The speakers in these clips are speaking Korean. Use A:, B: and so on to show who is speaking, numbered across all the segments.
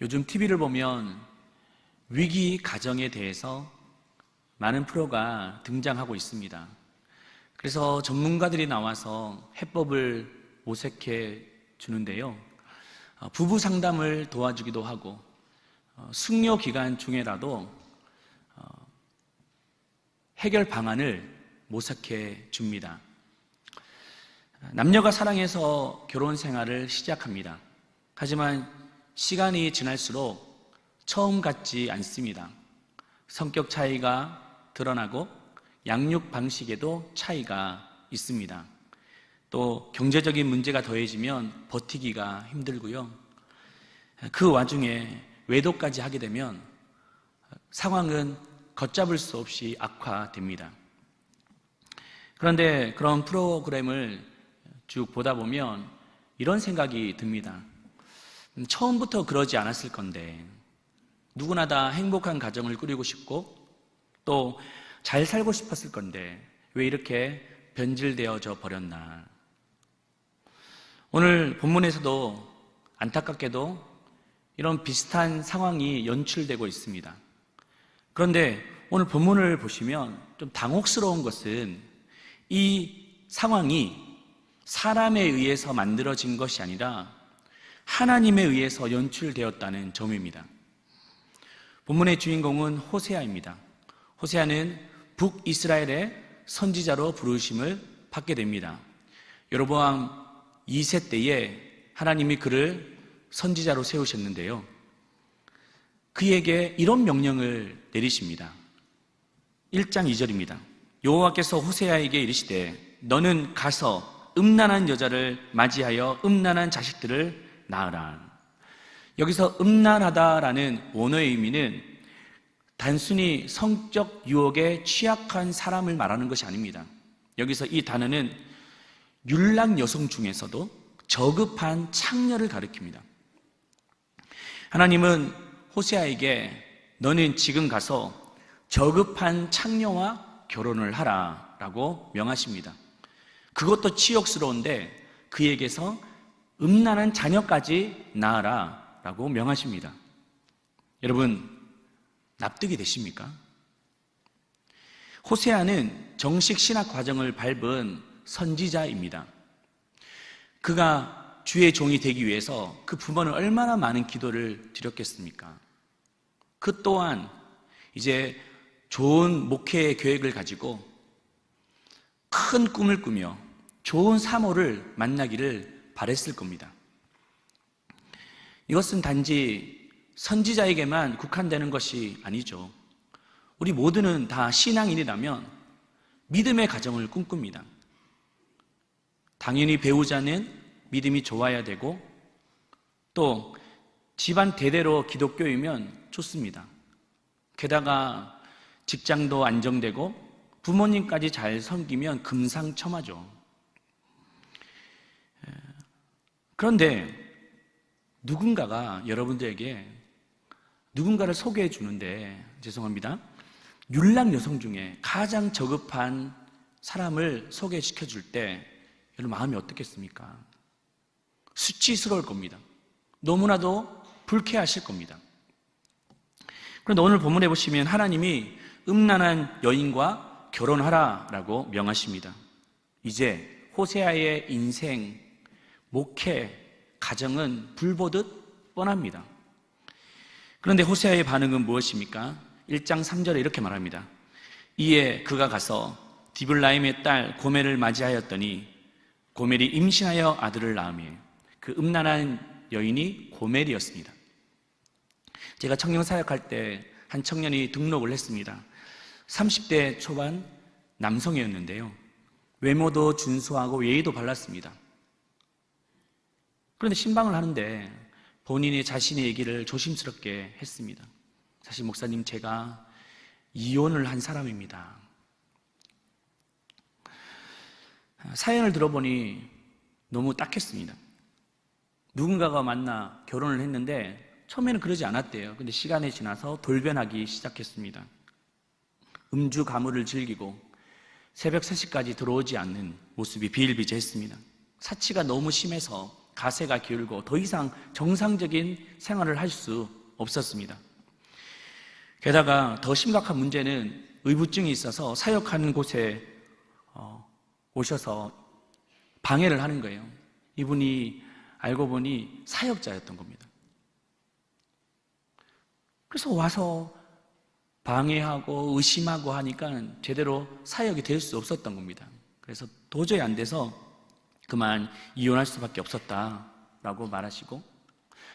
A: 요즘 TV를 보면 위기 가정에 대해서 많은 프로가 등장하고 있습니다. 그래서 전문가들이 나와서 해법을 모색해 주는데요. 부부 상담을 도와주기도 하고 숙려 기간 중에라도 해결 방안을 모색해 줍니다. 남녀가 사랑해서 결혼 생활을 시작합니다. 하지만 시간이 지날수록 처음 같지 않습니다. 성격 차이가 드러나고 양육 방식에도 차이가 있습니다. 또 경제적인 문제가 더해지면 버티기가 힘들고요. 그 와중에 외도까지 하게 되면 상황은 걷잡을 수 없이 악화됩니다. 그런데 그런 프로그램을 쭉 보다 보면 이런 생각이 듭니다. 처음부터 그러지 않았을 건데 누구나 다 행복한 가정을 꾸리고 싶고 또 잘 살고 싶었을 건데 왜 이렇게 변질되어져 버렸나. 오늘 본문에서도 안타깝게도 이런 비슷한 상황이 연출되고 있습니다. 그런데 오늘 본문을 보시면 좀 당혹스러운 것은 이 상황이 사람에 의해서 만들어진 것이 아니라 하나님에 의해서 연출되었다는 점입니다. 본문의 주인공은 호세아입니다. 호세아는 북이스라엘의 선지자로 부르심을 받게 됩니다. 여로보암 2세 때에 하나님이 그를 선지자로 세우셨는데요. 그에게 이런 명령을 내리십니다. 1장 2절입니다. 여호와께서 호세아에게 이르시되 너는 가서 음란한 여자를 맞이하여 음란한 자식들을 낳으라. 여기서 음란하다라는 원어의 의미는 단순히 성적 유혹에 취약한 사람을 말하는 것이 아닙니다. 여기서 이 단어는 율락 여성 중에서도 저급한 창녀를 가리킵니다. 하나님은 호세아에게 너는 지금 가서 저급한 창녀와 결혼을 하라 라고 명하십니다. 그것도 치욕스러운데 그에게서 음란한 자녀까지 낳아라 라고 명하십니다. 여러분, 납득이 되십니까? 호세아는 정식 신학 과정을 밟은 선지자입니다. 그가 주의 종이 되기 위해서 그 부모는 얼마나 많은 기도를 드렸겠습니까? 그 또한 이제 좋은 목회 계획을 가지고 큰 꿈을 꾸며 좋은 사모를 만나기를 바랬을 겁니다. 이것은 단지 선지자에게만 국한되는 것이 아니죠. 우리 모두는 다 신앙인이라면 믿음의 가정을 꿈꿉니다. 당연히 배우자는 믿음이 좋아야 되고 또 집안 대대로 기독교이면 좋습니다. 게다가 직장도 안정되고 부모님까지 잘 섬기면 금상첨화죠. 그런데 누군가가 여러분들에게 누군가를 소개해 주는데 죄송합니다. 율락 여성 중에 가장 저급한 사람을 소개시켜 줄 때 여러분 마음이 어떻겠습니까? 수치스러울 겁니다. 너무나도 불쾌하실 겁니다. 그런데 오늘 본문에 보시면 하나님이 음란한 여인과 결혼하라라고 명하십니다. 이제 호세아의 인생, 목회, 가정은 불보듯 뻔합니다. 그런데 호세아의 반응은 무엇입니까? 1장 3절에 이렇게 말합니다. 이에 그가 가서 디블라임의 딸 고멜을 맞이하였더니 고멜이 임신하여 아들을 낳으며 그 음란한 여인이 고멜이었습니다. 제가 청년 사역할 때 한 청년이 등록을 했습니다. 30대 초반 남성이었는데요. 외모도 준수하고 예의도 발랐습니다. 그런데 신방을 하는데 본인이 자신의 얘기를 조심스럽게 했습니다. 사실 목사님, 제가 이혼을 한 사람입니다. 사연을 들어보니 너무 딱했습니다. 누군가가 만나 결혼을 했는데 처음에는 그러지 않았대요. 근데 시간이 지나서 돌변하기 시작했습니다. 음주 가물을 즐기고 새벽 3시까지 들어오지 않는 모습이 비일비재했습니다. 사치가 너무 심해서 가세가 기울고 더 이상 정상적인 생활을 할 수 없었습니다. 게다가 더 심각한 문제는 의부증이 있어서 사역하는 곳에 오셔서 방해를 하는 거예요. 이분이 알고 보니 사역자였던 겁니다. 그래서 와서 방해하고 의심하고 하니까 제대로 사역이 될 수 없었던 겁니다. 그래서 도저히 안 돼서 그만 이혼할 수밖에 없었다라고 말하시고,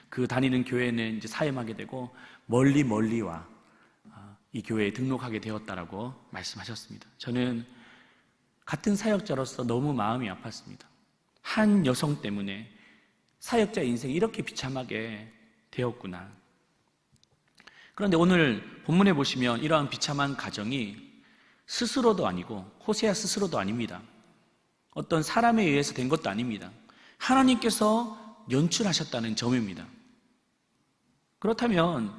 A: 그 다니는 교회는 이제 사임하게 되고 멀리 와 이 교회에 등록하게 되었다라고 말씀하셨습니다. 저는 같은 사역자로서 너무 마음이 아팠습니다. 한 여성 때문에 사역자 인생이 이렇게 비참하게 되었구나. 그런데 오늘 본문에 보시면 이러한 비참한 가정이 스스로도 아니고 호세아 스스로도 아닙니다. 어떤 사람에 의해서 된 것도 아닙니다. 하나님께서 연출하셨다는 점입니다. 그렇다면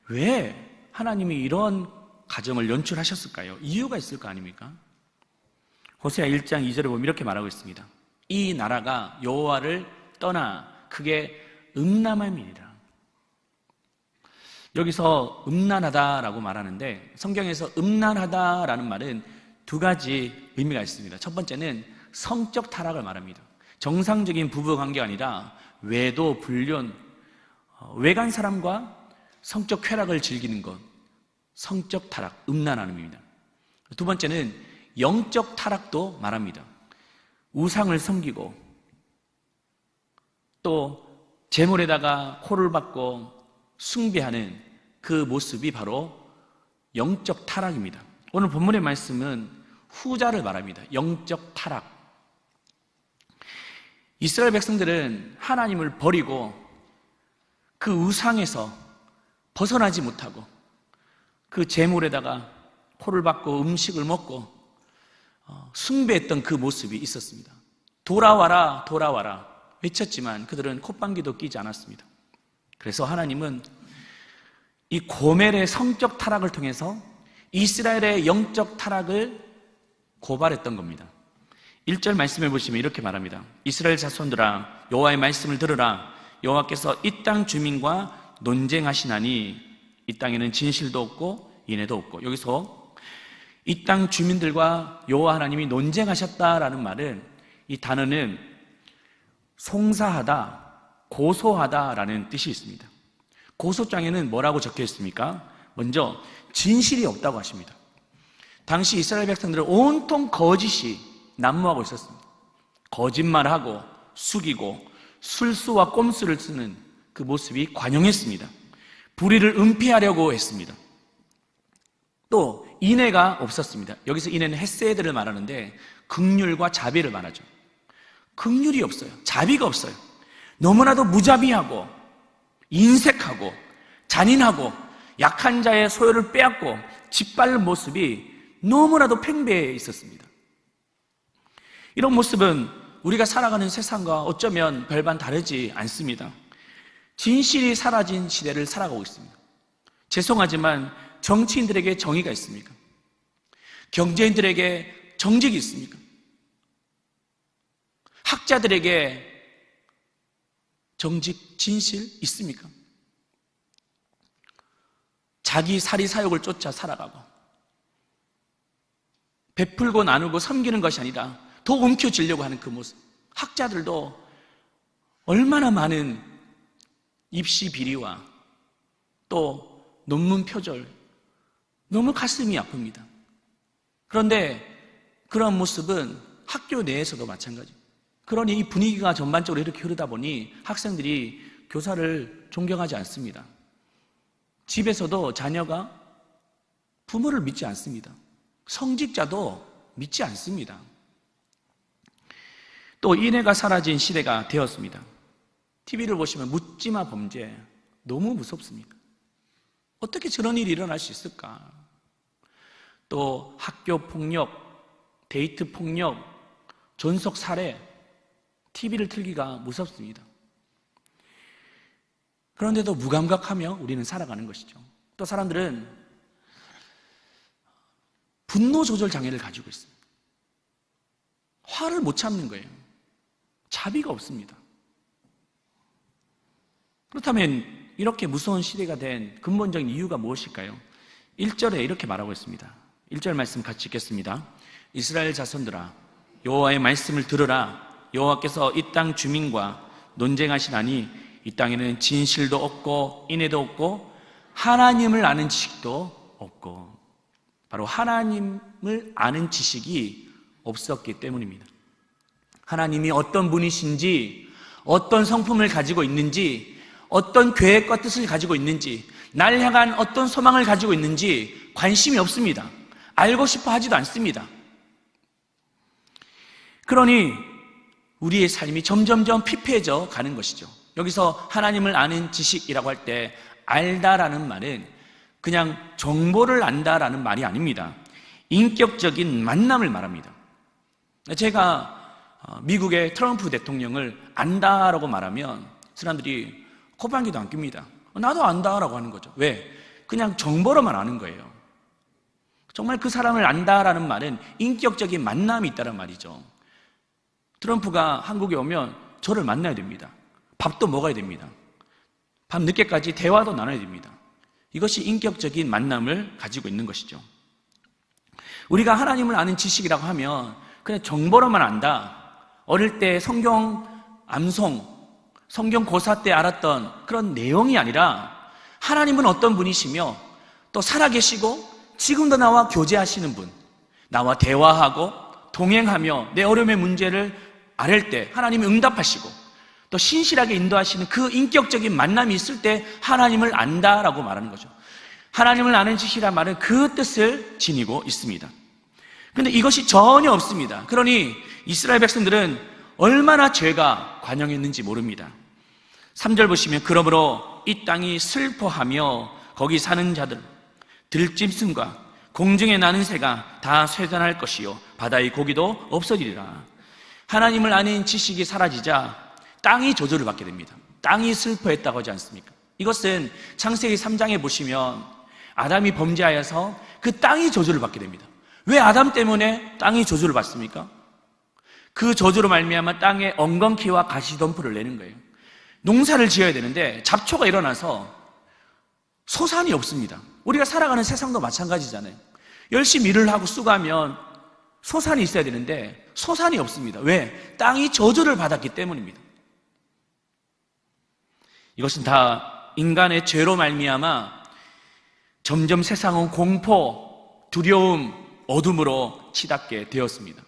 A: 왜 하나님이 이런 가정을 연출하셨을까요? 이유가 있을 거 아닙니까? 호세아 1장 2절에 보면 이렇게 말하고 있습니다. 이 나라가 여호와를 떠나 크게 음란함이니라. 여기서 음란하다라고 말하는데, 성경에서 음란하다라는 말은 두 가지 의미가 있습니다. 첫 번째는 성적 타락을 말합니다. 정상적인 부부 관계가 아니라 외도, 불륜, 외간 사람과 성적 쾌락을 즐기는 것, 성적 타락, 음란함입니다. 두 번째는 영적 타락도 말합니다. 우상을 섬기고 또 제물에다가 코를 박고 숭배하는 그 모습이 바로 영적 타락입니다. 오늘 본문의 말씀은 후자를 말합니다. 영적 타락. 이스라엘 백성들은 하나님을 버리고 그 우상에서 벗어나지 못하고 그 제물에다가 코를 박고 음식을 먹고 숭배했던 그 모습이 있었습니다. 돌아와라 돌아와라 외쳤지만 그들은 콧방귀도 끼지 않았습니다. 그래서 하나님은 이 고멜의 성적 타락을 통해서 이스라엘의 영적 타락을 고발했던 겁니다. 1절 말씀을 보시면 이렇게 말합니다. 이스라엘 자손들아 여호와의 말씀을 들으라. 여호와께서 이 땅 주민과 논쟁하시나니 이 땅에는 진실도 없고 인애도 없고. 여기서 이 땅 주민들과 여호와 하나님이 논쟁하셨다라는 말은, 이 단어는 송사하다, 고소하다라는 뜻이 있습니다. 고소장에는 뭐라고 적혀 있습니까? 먼저 진실이 없다고 하십니다. 당시 이스라엘 백성들은 온통 거짓이 난무하고 있었습니다. 거짓말하고 숙이고 술수와 꼼수를 쓰는 그 모습이 관용했습니다. 불의를 은폐하려고 했습니다. 또 인애가 없었습니다. 여기서 인애는 헤세드를 말하는데 긍휼과 자비를 말하죠. 긍휼이 없어요. 자비가 없어요. 너무나도 무자비하고 인색하고 잔인하고 약한 자의 소유를 빼앗고 짓밟는 모습이 너무나도 팽배해 있었습니다. 이런 모습은 우리가 살아가는 세상과 어쩌면 별반 다르지 않습니다. 진실이 사라진 시대를 살아가고 있습니다. 죄송하지만 정치인들에게 정의가 있습니까? 경제인들에게 정직이 있습니까? 학자들에게 정직, 진실 있습니까? 자기 사리사욕을 쫓아 살아가고 베풀고 나누고 섬기는 것이 아니라 더 움켜쥐려고 하는 그 모습. 학자들도 얼마나 많은 입시 비리와 또 논문 표절, 너무 가슴이 아픕니다. 그런데 그런 모습은 학교 내에서도 마찬가지입니다. 그러니 이 분위기가 전반적으로 이렇게 흐르다 보니 학생들이 교사를 존경하지 않습니다. 집에서도 자녀가 부모를 믿지 않습니다. 성직자도 믿지 않습니다. 또 인애가 사라진 시대가 되었습니다. TV를 보시면 묻지마 범죄, 너무 무섭습니다. 어떻게 저런 일이 일어날 수 있을까? 또 학교 폭력, 데이트 폭력, 존속 살해, TV를 틀기가 무섭습니다. 그런데도 무감각하며 우리는 살아가는 것이죠. 또 사람들은 분노 조절 장애를 가지고 있습니다. 화를 못 참는 거예요. 자비가 없습니다. 그렇다면 이렇게 무서운 시대가 된 근본적인 이유가 무엇일까요? 1절에 이렇게 말하고 있습니다. 1절 말씀 같이 읽겠습니다. 이스라엘 자손들아, 여호와의 말씀을 들으라. 여호와께서 이 땅 주민과 논쟁하시나니 이 땅에는 진실도 없고 인애도 없고 하나님을 아는 지식도 없고. 바로 하나님을 아는 지식이 없었기 때문입니다. 하나님이 어떤 분이신지, 어떤 성품을 가지고 있는지, 어떤 계획과 뜻을 가지고 있는지, 날 향한 어떤 소망을 가지고 있는지 관심이 없습니다. 알고 싶어 하지도 않습니다. 그러니 우리의 삶이 점점점 피폐해져 가는 것이죠. 여기서 하나님을 아는 지식이라고 할 때 알다라는 말은 그냥 정보를 안다라는 말이 아닙니다. 인격적인 만남을 말합니다. 제가 미국의 트럼프 대통령을 안다라고 말하면 사람들이 코방귀도 안 낍니다. 나도 안다라고 하는 거죠. 왜? 그냥 정보로만 아는 거예요. 정말 그 사람을 안다라는 말은 인격적인 만남이 있다는 말이죠. 트럼프가 한국에 오면 저를 만나야 됩니다. 밥도 먹어야 됩니다. 밤 늦게까지 대화도 나눠야 됩니다. 이것이 인격적인 만남을 가지고 있는 것이죠. 우리가 하나님을 아는 지식이라고 하면 그냥 정보로만 안다. 어릴 때 성경 암송, 성경 고사 때 알았던 그런 내용이 아니라 하나님은 어떤 분이시며 또 살아계시고 지금도 나와 교제하시는 분, 나와 대화하고 동행하며 내 어려움의 문제를 아랠 때 하나님이 응답하시고 또 신실하게 인도하시는 그 인격적인 만남이 있을 때 하나님을 안다라고 말하는 거죠. 하나님을 아는 지식이란 말은 그 뜻을 지니고 있습니다. 그런데 이것이 전혀 없습니다. 그러니 이스라엘 백성들은 얼마나 죄가 관영했는지 모릅니다. 3절 보시면 그러므로 이 땅이 슬퍼하며 거기 사는 자들 들짐승과 공중에 나는 새가 다 쇠잔할 것이요 바다의 고기도 없어지리라. 하나님을 아는 지식이 사라지자 땅이 저주를 받게 됩니다. 땅이 슬퍼했다고 하지 않습니까? 이것은 창세기 3장에 보시면 아담이 범죄하여서 그 땅이 저주를 받게 됩니다. 왜 아담 때문에 땅이 저주를 받습니까? 그 저주로 말미암아 땅에 엉겅퀴와 가시덤불을 내는 거예요. 농사를 지어야 되는데 잡초가 일어나서 소산이 없습니다. 우리가 살아가는 세상도 마찬가지잖아요. 열심히 일을 하고 수고하면 소산이 있어야 되는데 소산이 없습니다. 왜? 땅이 저주를 받았기 때문입니다. 이것은 다 인간의 죄로 말미암아 점점 세상은 공포, 두려움, 어둠으로 치닫게 되었습니다.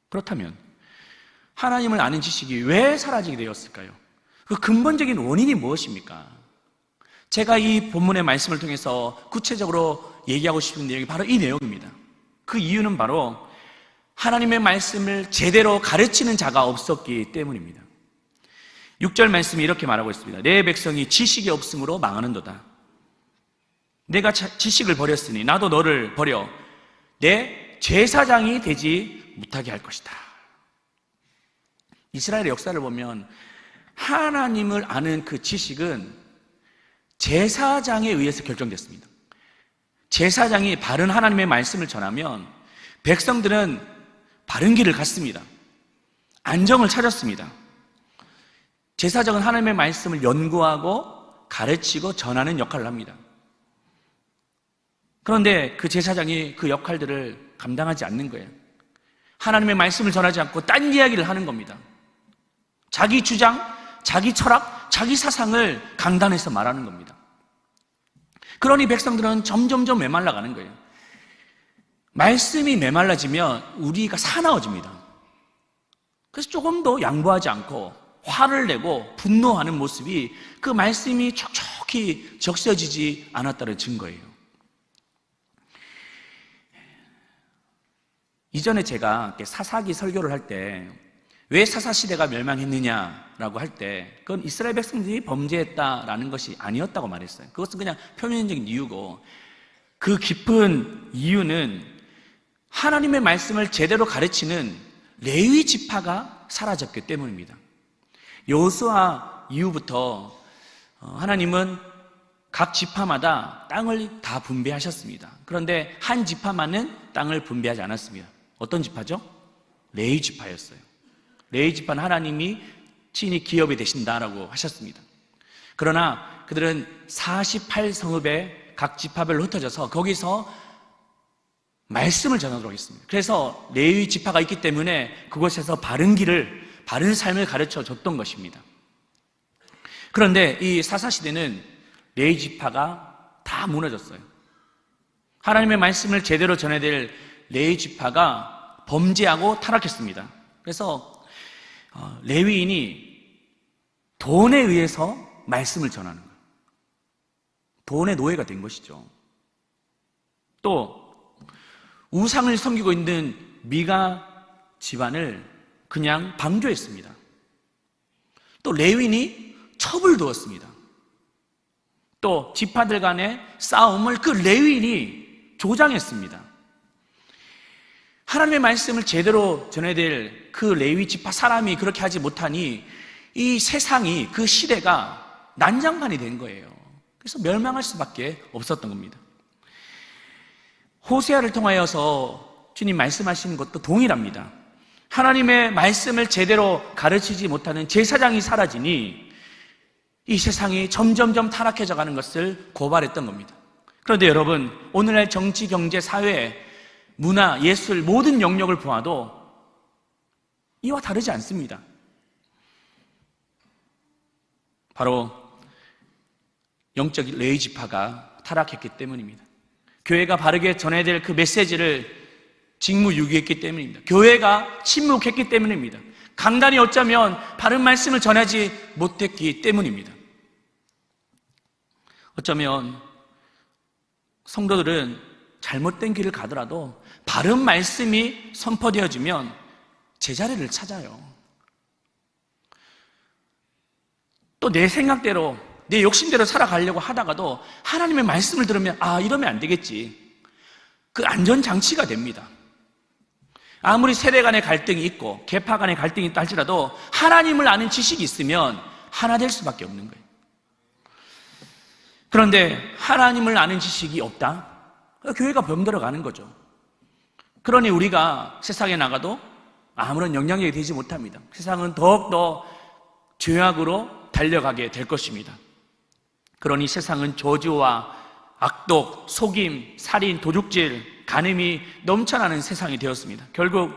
A: 그렇다면 하나님을 아는 지식이 왜 사라지게 되었을까요? 그 근본적인 원인이 무엇입니까? 제가 이 본문의 말씀을 통해서 구체적으로 얘기하고 싶은 내용이 바로 이 내용입니다. 그 이유는 바로 하나님의 말씀을 제대로 가르치는 자가 없었기 때문입니다. 6절 말씀이 이렇게 말하고 있습니다. 내 백성이 지식이 없으므로 망하는도다. 내가 지식을 버렸으니 나도 너를 버려 내 제사장이 되지 못하게 할 것이다. 이스라엘의 역사를 보면 하나님을 아는 그 지식은 제사장에 의해서 결정됐습니다. 제사장이 바른 하나님의 말씀을 전하면 백성들은 바른 길을 갔습니다. 안정을 찾았습니다. 제사장은 하나님의 말씀을 연구하고 가르치고 전하는 역할을 합니다. 그런데 그 제사장이 그 역할들을 감당하지 않는 거예요. 하나님의 말씀을 전하지 않고 딴 이야기를 하는 겁니다. 자기 주장, 자기 철학, 자기 사상을 강단해서 말하는 겁니다. 그러니 백성들은 점점점 메말라가는 거예요. 말씀이 메말라지면 우리가 사나워집니다. 그래서 조금 더 양보하지 않고 화를 내고 분노하는 모습이 그 말씀이 촉촉히 적셔지지 않았다는 증거예요. 이전에 제가 사사기 설교를 할 때 왜 사사시대가 멸망했느냐라고 할 때 그건 이스라엘 백성들이 범죄했다라는 것이 아니었다고 말했어요. 그것은 그냥 표면적인 이유고 그 깊은 이유는 하나님의 말씀을 제대로 가르치는 레위 지파가 사라졌기 때문입니다. 여호수아 이후부터 하나님은 각 지파마다 땅을 다 분배하셨습니다. 그런데 한 지파만은 땅을 분배하지 않았습니다. 어떤 지파죠? 레위 지파였어요. 레위 지파는 하나님이 친히 기업이 되신다라고 하셨습니다. 그러나 그들은 48성읍에 각 지파별로 흩어져서 거기서 말씀을 전하도록 했습니다. 그래서 레위 지파가 있기 때문에 그곳에서 바른 길을, 바른 삶을 가르쳐 줬던 것입니다. 그런데 이 사사시대는 레위 지파가 다 무너졌어요. 하나님의 말씀을 제대로 전해야 될 레위 지파가 범죄하고 타락했습니다. 그래서 레위인이 돈에 의해서 말씀을 전하는 거예요. 돈의 노예가 된 것이죠. 또 우상을 섬기고 있는 미가 집안을 그냥 방조했습니다. 또 레위인이 첩을 두었습니다. 또 지파들 간의 싸움을 그 레위인이 조장했습니다. 하나님의 말씀을 제대로 전해야 될 그 레위 지파 사람이 그렇게 하지 못하니 이 세상이, 그 시대가 난장판이 된 거예요. 그래서 멸망할 수밖에 없었던 겁니다. 호세아를 통하여서 주님 말씀하시는 것도 동일합니다. 하나님의 말씀을 제대로 가르치지 못하는 제사장이 사라지니 이 세상이 점점점 타락해져 가는 것을 고발했던 겁니다. 그런데 여러분, 오늘날 정치, 경제, 사회, 문화, 예술 모든 영역을 보아도 이와 다르지 않습니다. 바로 영적 레위 지파가 타락했기 때문입니다. 교회가 바르게 전해야 될 그 메시지를 직무유기했기 때문입니다. 교회가 침묵했기 때문입니다. 강단이 어쩌면 바른 말씀을 전하지 못했기 때문입니다. 어쩌면 성도들은 잘못된 길을 가더라도 바른 말씀이 선포되어지면 제자리를 찾아요. 또 내 생각대로, 내 욕심대로 살아가려고 하다가도 하나님의 말씀을 들으면 이러면 안 되겠지. 그 안전장치가 됩니다. 아무리 세대 간의 갈등이 있고 계파 간의 갈등이 있다 할지라도 하나님을 아는 지식이 있으면 하나 될 수밖에 없는 거예요. 그런데 하나님을 아는 지식이 없다? 교회가 병들어 가는 거죠. 그러니 우리가 세상에 나가도 아무런 영향력이 되지 못합니다. 세상은 더욱더 죄악으로 달려가게 될 것입니다. 그러니 세상은 저주와 악독, 속임, 살인, 도둑질, 간음이 넘쳐나는 세상이 되었습니다. 결국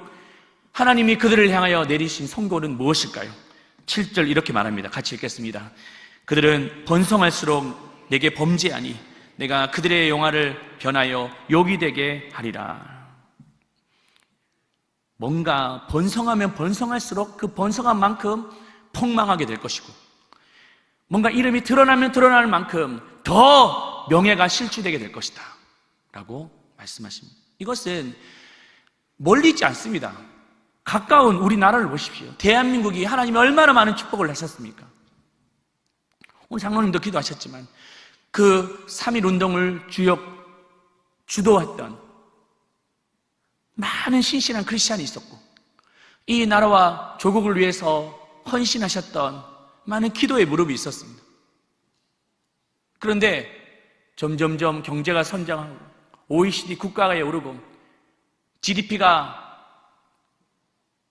A: 하나님이 그들을 향하여 내리신 선고는 무엇일까요? 7절 이렇게 말합니다. 같이 읽겠습니다. 그들은 번성할수록 내게 범죄하니 내가 그들의 영화를 변하여 욕이 되게 하리라. 뭔가 번성하면 번성할수록 그 번성한 만큼 폭망하게 될 것이고, 뭔가 이름이 드러나면 드러날 만큼 더 명예가 실추되게 될 것이다 라고 말씀하십니다. 이것은 멀리 있지 않습니다. 가까운 우리나라를 보십시오. 대한민국이 하나님이 얼마나 많은 축복을 하셨습니까? 오늘 장로님도 기도하셨지만 그 3.1 운동을 주도했던 많은 신실한 크리스찬이 있었고, 이 나라와 조국을 위해서 헌신하셨던 많은 기도의 무릎이 있었습니다. 그런데 점점점 경제가 성장하고 OECD 국가에 오르고 GDP가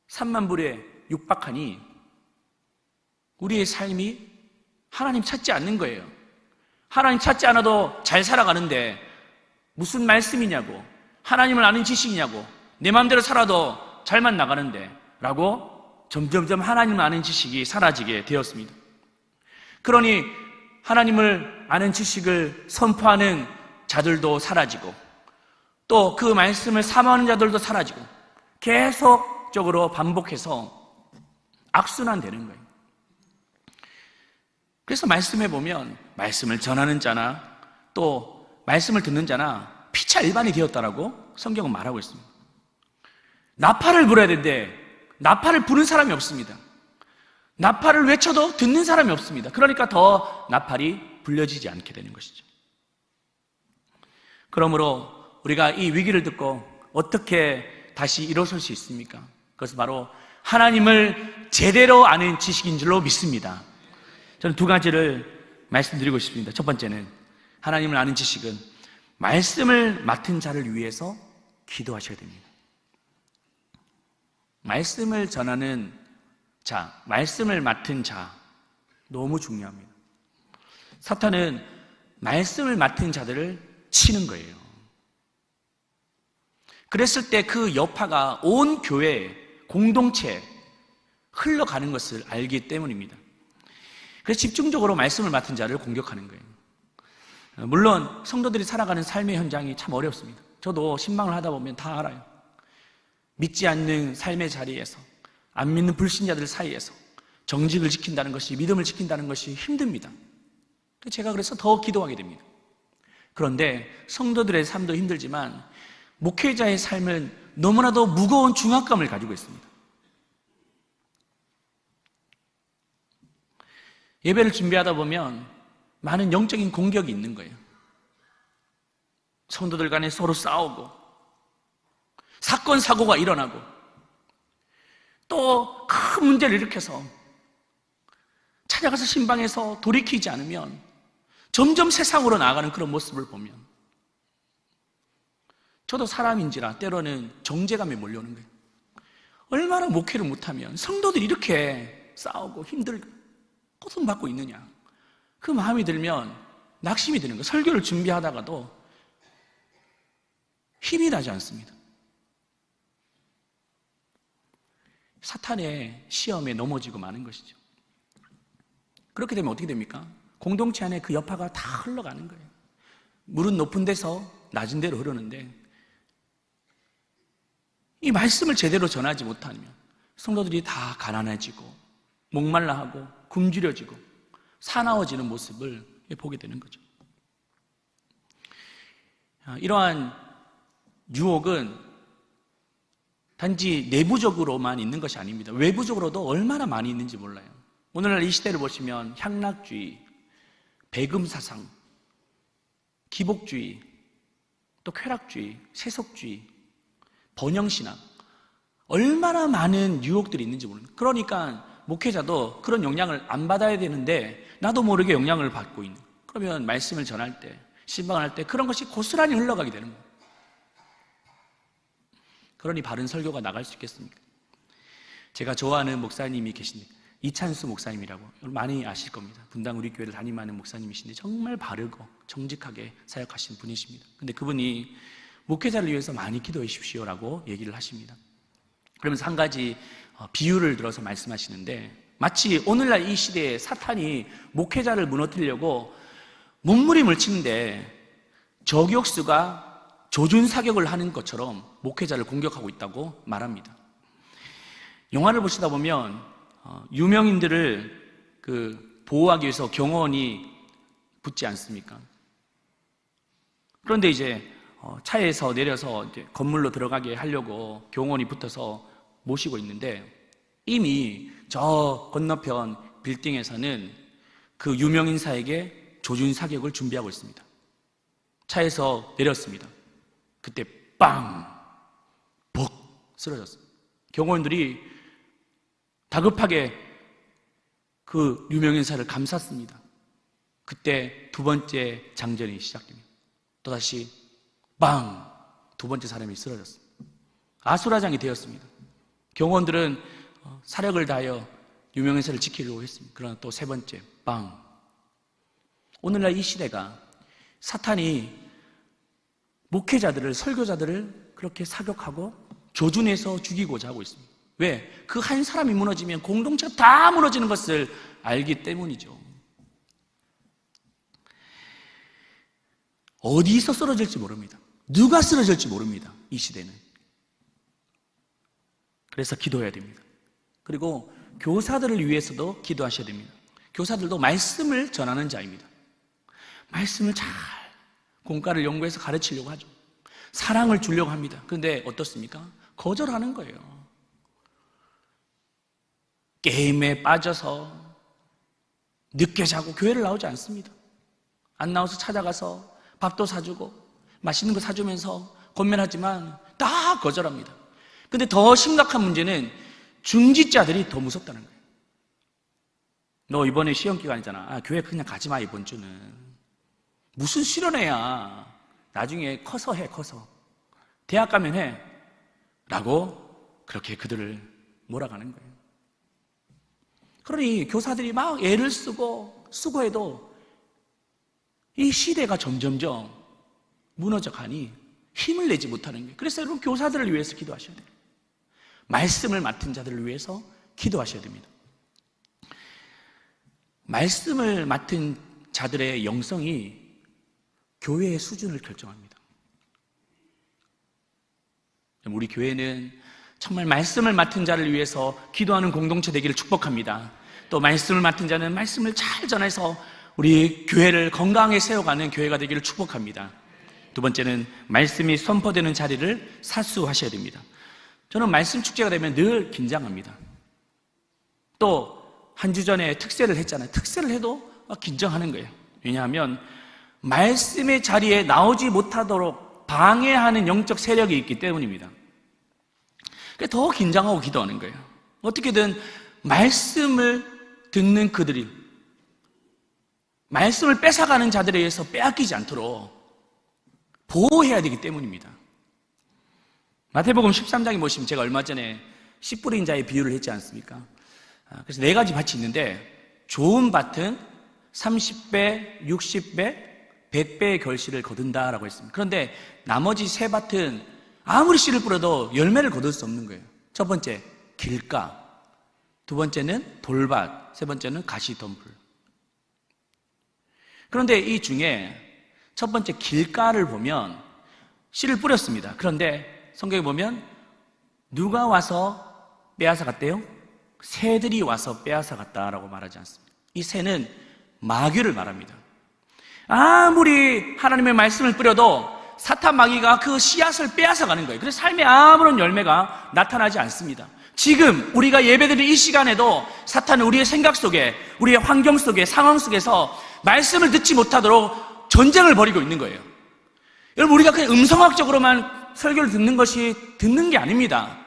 A: 3만 불에 육박하니 우리의 삶이 하나님 찾지 않는 거예요. 하나님 찾지 않아도 잘 살아가는데 무슨 말씀이냐고, 하나님을 아는 지식이냐고, 내 마음대로 살아도 잘만 나가는데 라고 점점점 하나님을 아는 지식이 사라지게 되었습니다. 그러니 하나님을 아는 지식을 선포하는 자들도 사라지고 또 그 말씀을 사모하는 자들도 사라지고 계속적으로 반복해서 악순환 되는 거예요. 그래서 말씀해 보면 말씀을 전하는 자나 또 말씀을 듣는 자나 피차 일반이 되었다라고 성경은 말하고 있습니다. 나팔을 불어야 되는데 나팔을 부는 사람이 없습니다. 나팔을 외쳐도 듣는 사람이 없습니다. 그러니까 더 나팔이 불려지지 않게 되는 것이죠. 그러므로 우리가 이 위기를 듣고 어떻게 다시 일어설 수 있습니까? 그것은 바로 하나님을 제대로 아는 지식인 줄로 믿습니다. 저는 두 가지를 말씀드리고 싶습니다. 첫 번째는 하나님을 아는 지식은 말씀을 맡은 자를 위해서 기도하셔야 됩니다. 말씀을 전하는 자, 말씀을 맡은 자, 너무 중요합니다. 사탄은 말씀을 맡은 자들을 치는 거예요. 그랬을 때 그 여파가 온 교회, 공동체에 흘러가는 것을 알기 때문입니다. 그래서 집중적으로 말씀을 맡은 자를 공격하는 거예요. 물론 성도들이 살아가는 삶의 현장이 참 어렵습니다. 저도 신방을 하다 보면 다 알아요. 믿지 않는 삶의 자리에서, 안 믿는 불신자들 사이에서 정직을 지킨다는 것이, 믿음을 지킨다는 것이 힘듭니다. 제가 그래서 더 기도하게 됩니다. 그런데 성도들의 삶도 힘들지만 목회자의 삶은 너무나도 무거운 중압감을 가지고 있습니다. 예배를 준비하다 보면 많은 영적인 공격이 있는 거예요. 성도들 간에 서로 싸우고 사건, 사고가 일어나고 또 큰 문제를 일으켜서 찾아가서 신방에서 돌이키지 않으면 점점 세상으로 나아가는 그런 모습을 보면 저도 사람인지라 때로는 정죄감에 몰려오는 거예요. 얼마나 목회를 못하면 성도들이 이렇게 싸우고 힘들고 고통받고 있느냐, 그 마음이 들면 낙심이 드는 거예요. 설교를 준비하다가도 힘이 나지 않습니다. 사탄의 시험에 넘어지고 마는 것이죠. 그렇게 되면 어떻게 됩니까? 공동체 안에 그 여파가 다 흘러가는 거예요. 물은 높은 데서 낮은 데로 흐르는데 이 말씀을 제대로 전하지 못하면 성도들이 다 가난해지고 목말라하고 굶주려지고 사나워지는 모습을 보게 되는 거죠. 이러한 유혹은 단지 내부적으로만 있는 것이 아닙니다. 외부적으로도 얼마나 많이 있는지 몰라요. 오늘날 이 시대를 보시면 향락주의, 배금사상, 기복주의, 또 쾌락주의, 세속주의, 번영신앙, 얼마나 많은 유혹들이 있는지 모릅니다. 그러니까 목회자도 그런 영향을 안 받아야 되는데 나도 모르게 영향을 받고 있는, 그러면 말씀을 전할 때, 신방을 할 때 그런 것이 고스란히 흘러가게 되는 거예요. 그러니 바른 설교가 나갈 수 있겠습니까? 제가 좋아하는 목사님이 계신데 이찬수 목사님이라고 많이 아실 겁니다. 분당 우리 교회를 담임하는 목사님이신데 정말 바르고 정직하게 사역하신 분이십니다. 근데 그분이 목회자를 위해서 많이 기도해 주십시오라고 얘기를 하십니다. 그러면서 한 가지 비유를 들어서 말씀하시는데, 마치 오늘날 이 시대에 사탄이 목회자를 무너뜨리려고 몸부림을 치는데 저격수가 조준사격을 하는 것처럼 목회자를 공격하고 있다고 말합니다. 영화를 보시다 보면 유명인들을 보호하기 위해서 경호원이 붙지 않습니까? 그런데 이제 차에서 내려서 이제 건물로 들어가게 하려고 경호원이 붙어서 모시고 있는데 이미 저 건너편 빌딩에서는 그 유명인사에게 조준사격을 준비하고 있습니다. 차에서 내렸습니다. 그때 빵! 벅! 쓰러졌어요. 경호원들이 다급하게 그 유명인사를 감쌌습니다. 그때 두 번째 장전이 시작됩니다. 또다시 빵! 두 번째 사람이 쓰러졌습니다. 아수라장이 되었습니다. 경호원들은 사력을 다하여 유명인사를 지키려고 했습니다. 그러나 또 세 번째 빵! 오늘날 이 시대가 사탄이 목회자들을, 설교자들을 그렇게 사격하고 조준해서 죽이고자 하고 있습니다. 왜? 그 한 사람이 무너지면 공동체가 다 무너지는 것을 알기 때문이죠. 어디서 쓰러질지 모릅니다. 누가 쓰러질지 모릅니다. 이 시대는. 그래서 기도해야 됩니다. 그리고 교사들을 위해서도 기도하셔야 됩니다. 교사들도 말씀을 전하는 자입니다. 말씀을 잘 공과를 연구해서 가르치려고 하죠. 사랑을 주려고 합니다. 그런데 어떻습니까? 거절하는 거예요. 게임에 빠져서 늦게 자고 교회를 나오지 않습니다. 안 나와서 찾아가서 밥도 사주고 맛있는 거 사주면서 권면하지만 다 거절합니다. 근데 더 심각한 문제는 중직자들이 더 무섭다는 거예요. 너 이번에 시험 기간이잖아. 교회 그냥 가지 마, 이번 주는. 무슨 수련회야. 나중에 커서 해, 커서. 대학 가면 해. 라고 그렇게 그들을 몰아가는 거예요. 그러니 교사들이 막 애를 쓰고 수고해도 이 시대가 점점점 무너져 가니 힘을 내지 못하는 거예요. 그래서 여러분, 교사들을 위해서 기도하셔야 돼요. 말씀을 맡은 자들을 위해서 기도하셔야 됩니다. 말씀을 맡은 자들의 영성이 교회의 수준을 결정합니다. 우리 교회는 정말 말씀을 맡은 자를 위해서 기도하는 공동체 되기를 축복합니다. 또 말씀을 맡은 자는 말씀을 잘 전해서 우리 교회를 건강하게 세워가는 교회가 되기를 축복합니다. 두 번째는 말씀이 선포되는 자리를 사수하셔야 됩니다. 저는 말씀 축제가 되면 늘 긴장합니다. 또 한 주 전에 특세를 했잖아요. 특세를 해도 긴장하는 거예요. 왜냐하면 말씀의 자리에 나오지 못하도록 방해하는 영적 세력이 있기 때문입니다. 그래서 더 긴장하고 기도하는 거예요. 어떻게든 말씀을 듣는 그들이, 말씀을 뺏어가는 자들에 의해서 빼앗기지 않도록 보호해야 되기 때문입니다. 마태복음 13장에 보시면 제가 얼마 전에 씨 뿌린 자의 비유를 했지 않습니까? 그래서 4가지 밭이 있는데 좋은 밭은 30배, 60배, 100배의 결실을 거둔다라고 했습니다. 그런데 나머지 3밭은 아무리 씨를 뿌려도 열매를 거둘 수 없는 거예요. 첫 번째, 길가. 두 번째는 돌밭. 세 번째는 가시덤불. 그런데 이 중에 첫 번째 길가를 보면 씨를 뿌렸습니다. 그런데 성경에 보면 누가 와서 빼앗아 갔대요? 새들이 와서 빼앗아 갔다라고 말하지 않습니다. 이 새는 마귀를 말합니다. 아무리 하나님의 말씀을 뿌려도 사탄 마귀가 그 씨앗을 빼앗아 가는 거예요. 그래서 삶에 아무런 열매가 나타나지 않습니다. 지금 우리가 예배드리는 이 시간에도 사탄은 우리의 생각 속에, 우리의 환경 속에, 상황 속에서 말씀을 듣지 못하도록 전쟁을 벌이고 있는 거예요. 여러분, 우리가 그냥 음성학적으로만 설교를 듣는 게 아닙니다.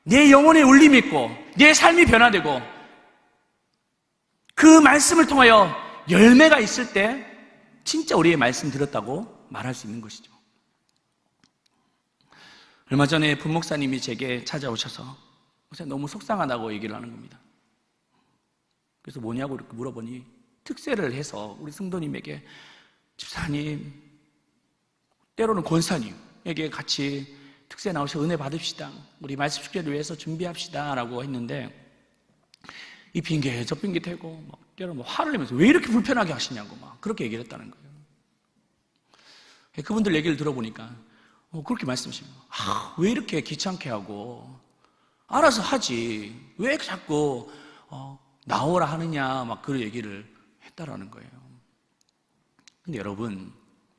A: 내 영혼의 울림이 있고 내 삶이 변화되고 그 말씀을 통하여 열매가 있을 때 진짜 우리의 말씀 들었다고 말할 수 있는 것이죠. 얼마 전에 부목사님이 제게 찾아오셔서 너무 속상하다고 얘기를 하는 겁니다. 그래서 뭐냐고 이렇게 물어보니 특세를 해서 우리 성도님에게 집사님, 때로는 권사님에게 같이 특세 나오셔서 은혜 받읍시다. 우리 말씀 축제를 위해서 준비합시다 라고 했는데 이 핑계 저 핑계 대고 때로는 화를 내면서 왜 이렇게 불편하게 하시냐고 막 그렇게 얘기를 했다는 거예요. 그분들 얘기를 들어보니까 그렇게 말씀하십니다. 왜 이렇게 귀찮게 하고 알아서 하지 왜 자꾸 나오라 하느냐 막 그런 얘기를 했다라는 거예요. 근데 여러분,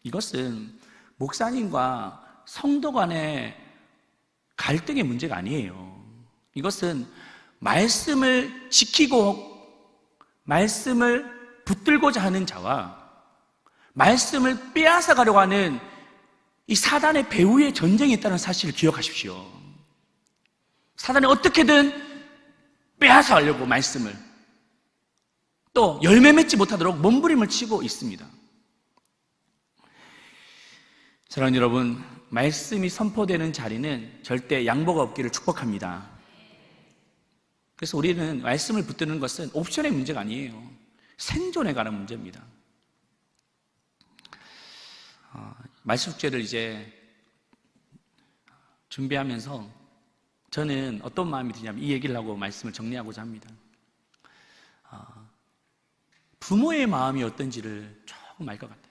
A: 이것은 목사님과 성도 간의 갈등의 문제가 아니에요. 이것은 말씀을 지키고 말씀을 붙들고자 하는 자와 말씀을 빼앗아 가려고 하는 이 사단의 배후의 전쟁이 있다는 사실을 기억하십시오. 사단이 어떻게든 빼앗아 가려고 말씀을 또 열매 맺지 못하도록 몸부림을 치고 있습니다. 사랑하는 여러분, 말씀이 선포되는 자리는 절대 양보가 없기를 축복합니다. 그래서 우리는 말씀을 붙드는 것은 옵션의 문제가 아니에요. 생존에 관한 문제입니다. 말씀 축제를 이제 준비하면서 저는 어떤 마음이 드냐면 이 얘기를 하고 말씀을 정리하고자 합니다. 부모의 마음이 어떤지를 조금 알 것 같아요.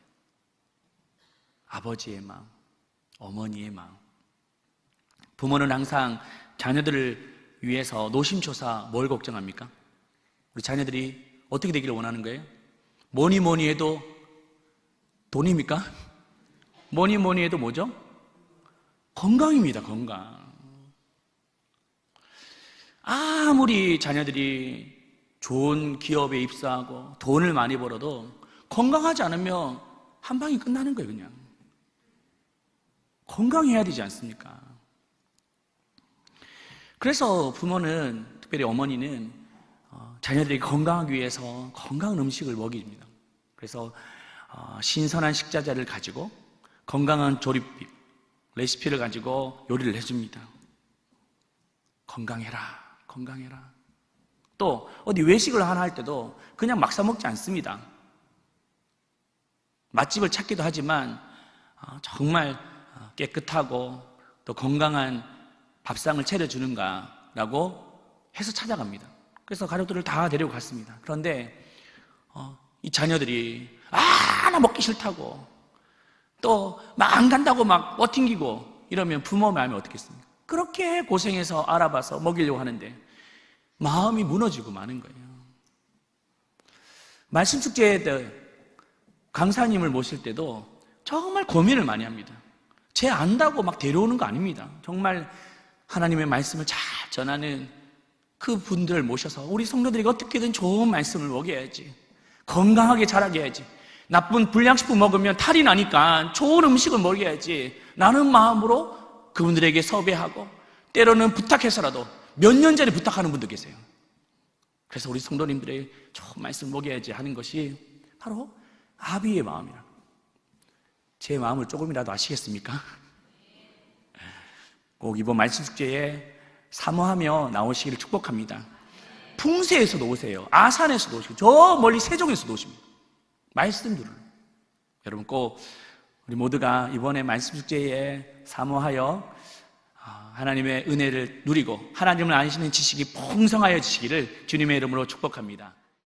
A: 아버지의 마음, 어머니의 마음. 부모는 항상 자녀들을 위해서 노심초사 뭘 걱정합니까? 우리 자녀들이 어떻게 되기를 원하는 거예요? 뭐니 해도 돈입니까? 뭐니 해도 뭐죠? 건강입니다, 건강. 아무리 자녀들이 좋은 기업에 입사하고 돈을 많이 벌어도 건강하지 않으면 한 방이 끝나는 거예요, 그냥. 건강해야 되지 않습니까? 그래서 부모는, 특별히 어머니는 자녀들이 건강하기 위해서 건강한 음식을 먹입니다. 그래서 신선한 식자재를 가지고 건강한 조립비, 레시피를 가지고 요리를 해줍니다. 건강해라, 건강해라. 또 어디 외식을 하나 할 때도 그냥 막 사 먹지 않습니다. 맛집을 찾기도 하지만 정말 깨끗하고 또 건강한 밥상을 차려주는가라고 해서 찾아갑니다. 그래서 가족들을 다 데리고 갔습니다. 그런데 이 자녀들이 나 먹기 싫다고 또 막 안 간다고 막 뻗팅기고 이러면 부모 마음이 어떻겠습니까? 그렇게 고생해서 알아봐서 먹이려고 하는데 마음이 무너지고 마는 거예요. 말씀 숙제 때 강사님을 모실 때도 정말 고민을 많이 합니다. 제 안다고 막 데려오는 거 아닙니다. 정말 하나님의 말씀을 잘 전하는 그 분들을 모셔서 우리 성도들에게 어떻게든 좋은 말씀을 먹여야지, 건강하게 자라게 해야지, 나쁜 불량식품 먹으면 탈이 나니까 좋은 음식을 먹여야지 라는 마음으로 그분들에게 섭외하고 때로는 부탁해서라도 몇 년 전에 부탁하는 분도 계세요. 그래서 우리 성도님들에게 좋은 말씀을 먹여야지 하는 것이 바로 아비의 마음이라. 제 마음을 조금이라도 아시겠습니까? 꼭 이번 말씀 숙제에 사모하며 나오시기를 축복합니다. 풍세에서도 오세요. 아산에서도 오시고 저 멀리 세종에서도 오십니다. 말씀 들으러. 여러분 꼭 우리 모두가 이번에 말씀 숙제에 사모하여 하나님의 은혜를 누리고 하나님을 아시는 지식이 풍성하여지시기를 주님의 이름으로 축복합니다.